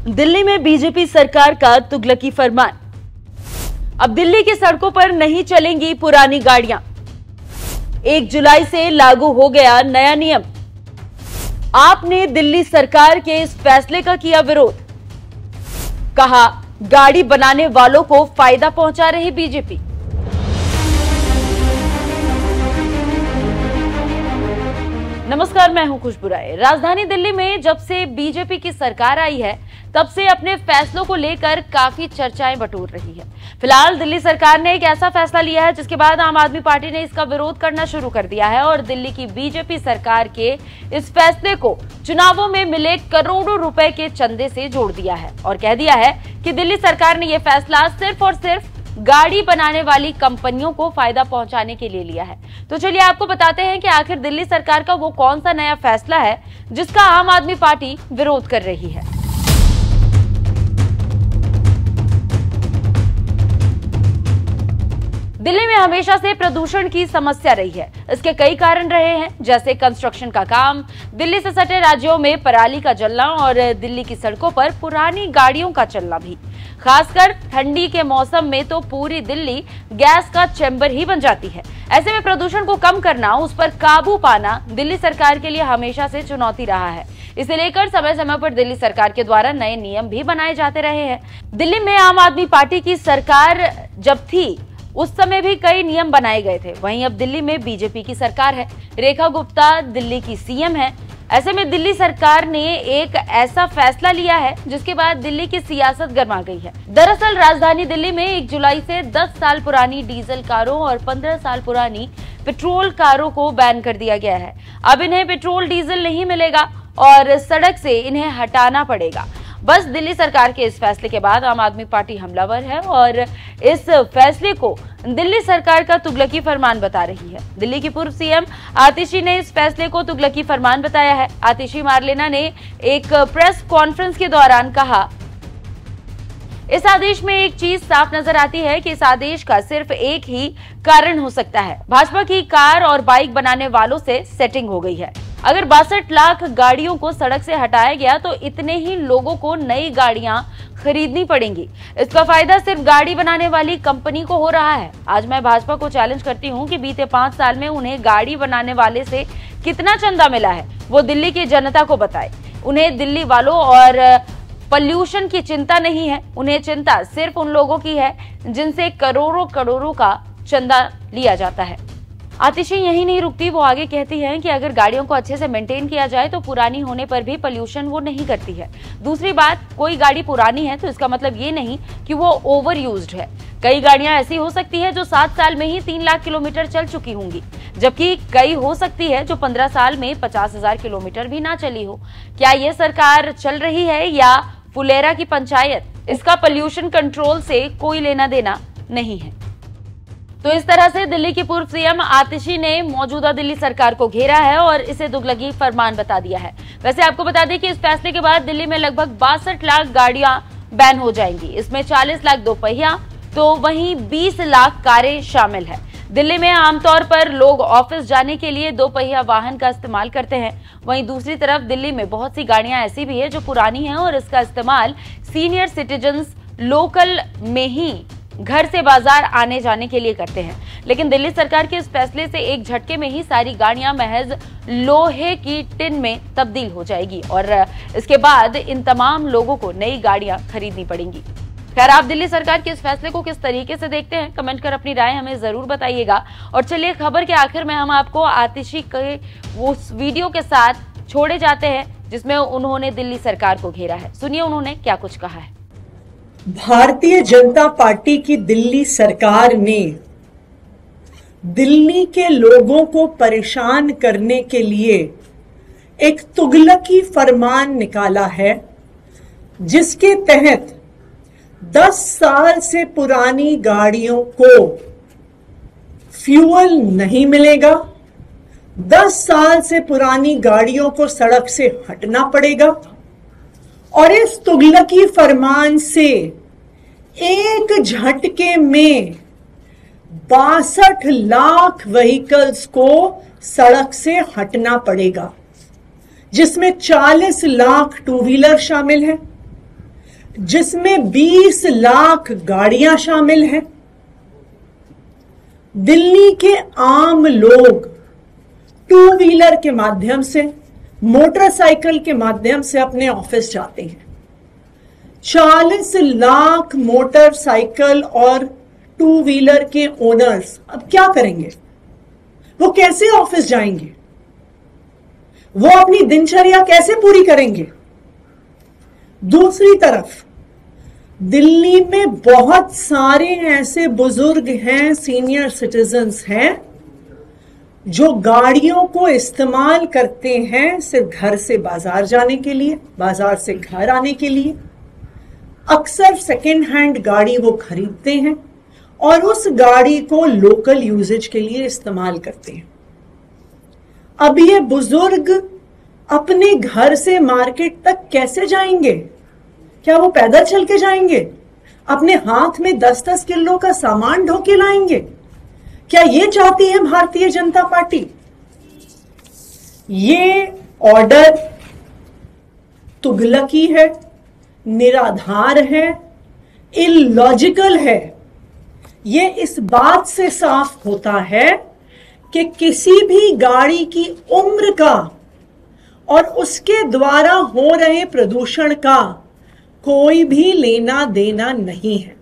दिल्ली में बीजेपी सरकार का तुगलकी फरमान। अब दिल्ली की सड़कों पर नहीं चलेंगी पुरानी गाड़ियां। 1 जुलाई से लागू हो गया नया नियम। आपने दिल्ली सरकार के इस फैसले का किया विरोध। कहा, गाड़ी बनाने वालों को फायदा पहुंचा रही बीजेपी। नमस्कार, मैं हूं खुशबू राय। राजधानी दिल्ली में जब से बीजेपी की सरकार आई है, तब से अपने फैसलों को लेकर काफी चर्चाएं बटोर रही है। फिलहाल दिल्ली सरकार ने एक ऐसा फैसला लिया है जिसके बाद आम आदमी पार्टी ने इसका विरोध करना शुरू कर दिया है और दिल्ली की बीजेपी सरकार के इस फैसले को चुनावों में मिले करोड़ों रुपए के चंदे से जोड़ दिया है और कह दिया है कि दिल्ली सरकार ने यह फैसला सिर्फ और सिर्फ गाड़ी बनाने वाली कंपनियों को फायदा पहुंचाने के लिए लिया है। तो चलिए आपको बताते हैं कि आखिर दिल्ली सरकार का वो कौन सा नया फैसला है जिसका आम आदमी पार्टी विरोध कर रही है। दिल्ली में हमेशा से प्रदूषण की समस्या रही है। इसके कई कारण रहे हैं, जैसे कंस्ट्रक्शन का काम, दिल्ली से सटे राज्यों में पराली का जलना और दिल्ली की सड़कों पर पुरानी गाड़ियों का चलना भी। खासकर ठंडी के मौसम में तो पूरी दिल्ली गैस का चैम्बर ही बन जाती है। ऐसे में प्रदूषण को कम करना, उस पर काबू पाना दिल्ली सरकार के लिए हमेशा से चुनौती रहा है। इसे लेकर समय समय पर दिल्ली सरकार के द्वारा नए नियम भी बनाए जाते रहे हैं। दिल्ली में आम आदमी पार्टी की सरकार जब थी उस समय भी कई नियम बनाए गए थे। वहीं अब दिल्ली में बीजेपी की सरकार है। रेखा गुप्ता दिल्ली की सीएम है। ऐसे में दिल्ली सरकार ने एक ऐसा फैसला लिया है जिसके बाद दिल्ली की सियासत गर्मा गई है। दरअसल राजधानी दिल्ली में 1 जुलाई से 10 साल पुरानी डीजल कारों और 15 साल पुरानी पेट्रोल कारों को बैन कर दिया गया है। अब इन्हें पेट्रोल डीजल नहीं मिलेगा और सड़क से इन्हें हटाना पड़ेगा। बस दिल्ली सरकार के इस फैसले के बाद आम आदमी पार्टी हमलावर है और इस फैसले को दिल्ली सरकार का तुगलकी फरमान बता रही है। दिल्ली की पूर्व सीएम आतिशी ने इस फैसले को तुगलकी फरमान बताया है। आतिशी मार्लेना ने एक प्रेस कॉन्फ्रेंस के दौरान कहा, इस आदेश में एक चीज साफ नजर आती है कि इस आदेश का सिर्फ एक ही कारण हो सकता है। भाजपा की कार और बाइक बनाने वालों से सेटिंग हो गई है। अगर 62 लाख गाड़ियों को सड़क से हटाया गया तो इतने ही लोगों को नई गाड़ियां खरीदनी पड़ेंगी। इसका फायदा सिर्फ गाड़ी बनाने वाली कंपनी को हो रहा है। आज मैं भाजपा को चैलेंज करती हूं कि बीते 5 साल में उन्हें गाड़ी बनाने वाले से कितना चंदा मिला है, वो दिल्ली की जनता को बताए। उन्हें दिल्ली वालों और पॉल्यूशन की चिंता नहीं है, उन्हें चिंता सिर्फ उन लोगों की है जिनसे करोड़ों करोड़ों का चंदा लिया जाता है। आतिशी यही नहीं रुकती, वो आगे कहती हैं कि अगर गाड़ियों को अच्छे से मेंटेन किया जाए तो पुरानी होने पर भी पॉल्यूशन वो नहीं करती है। दूसरी बात, कोई गाड़ी पुरानी है तो इसका मतलब ये नहीं कि वो ओवर यूज्ड है। कई गाड़ियां ऐसी हो सकती है जो 7 साल में ही 3 लाख किलोमीटर चल चुकी होंगी, जबकि कई हो सकती है जो 15 साल में 50,000 किलोमीटर भी ना चली हो। क्या ये सरकार चल रही है या फुलेरा की पंचायत? इसका पॉल्यूशन कंट्रोल से कोई लेना देना नहीं है। तो इस तरह से दिल्ली की पूर्व सीएम आतिशी ने मौजूदा दिल्ली सरकार को घेरा है और इसे तुगलकी फरमान बता दिया है। वैसे आपको बता दें कि इस फैसले के बाद दिल्ली में लगभग 62 लाख गाड़ियां बैन हो जाएंगी। इसमें 40 लाख दोपहिया तो वहीं 20 लाख कारें शामिल है। दिल्ली में आमतौर पर लोग ऑफिस जाने के लिए दोपहिया वाहन का इस्तेमाल करते हैं। वहीं दूसरी तरफ दिल्ली में बहुत सी गाड़ियां ऐसी भी है जो पुरानी हैं और इसका इस्तेमाल सीनियर सिटीजन्स लोकल में ही घर से बाजार आने जाने के लिए करते हैं। लेकिन दिल्ली सरकार के इस फैसले से एक झटके में ही सारी गाड़ियां महज लोहे की टिन में तब्दील हो जाएगी और इसके बाद इन तमाम लोगों को नई गाड़ियां खरीदनी पड़ेंगी। खैर, आप दिल्ली सरकार के इस फैसले को किस तरीके से देखते हैं, कमेंट कर अपनी राय हमें जरूर बताइएगा। और चलिए खबर के आखिर में हम आपको आतिशी के वो वीडियो के साथ छोड़े जाते हैं जिसमें उन्होंने दिल्ली सरकार को घेरा है। सुनिए उन्होंने क्या कुछ कहा है। भारतीय जनता पार्टी की दिल्ली सरकार ने दिल्ली के लोगों को परेशान करने के लिए एक तुगलकी फरमान निकाला है जिसके तहत 10 साल से पुरानी गाड़ियों को फ्यूल नहीं मिलेगा, 10 साल से पुरानी गाड़ियों को सड़क से हटना पड़ेगा और इस तुगलकी फरमान से एक झटके में 62 लाख व्हीकल्स को सड़क से हटना पड़ेगा, जिसमें 40 लाख टू व्हीलर शामिल हैं, जिसमें 20 लाख गाड़ियां शामिल हैं। दिल्ली के आम लोग टू व्हीलर के माध्यम से, मोटरसाइकिल के माध्यम से अपने ऑफिस जाते हैं। 40 लाख मोटरसाइकिल और टू व्हीलर के ओनर्स अब क्या करेंगे? वो कैसे ऑफिस जाएंगे? वो अपनी दिनचर्या कैसे पूरी करेंगे? दूसरी तरफ दिल्ली में बहुत सारे ऐसे बुजुर्ग हैं, सीनियर सिटीजन्स हैं, जो गाड़ियों को इस्तेमाल करते हैं सिर्फ घर से बाजार जाने के लिए, बाजार से घर आने के लिए। अक्सर सेकेंड हैंड गाड़ी वो खरीदते हैं और उस गाड़ी को लोकल यूजेज के लिए इस्तेमाल करते हैं। अब ये बुजुर्ग अपने घर से मार्केट तक कैसे जाएंगे? क्या वो पैदल चल के जाएंगे? अपने हाथ में 10-10 किलो का सामान ढो के लाएंगे? क्या ये चाहती है भारतीय जनता पार्टी? ये ऑर्डर तुगलकी है, निराधार है, इलॉजिकल है। ये इस बात से साफ होता है कि किसी भी गाड़ी की उम्र का और उसके द्वारा हो रहे प्रदूषण का कोई भी लेना देना नहीं है।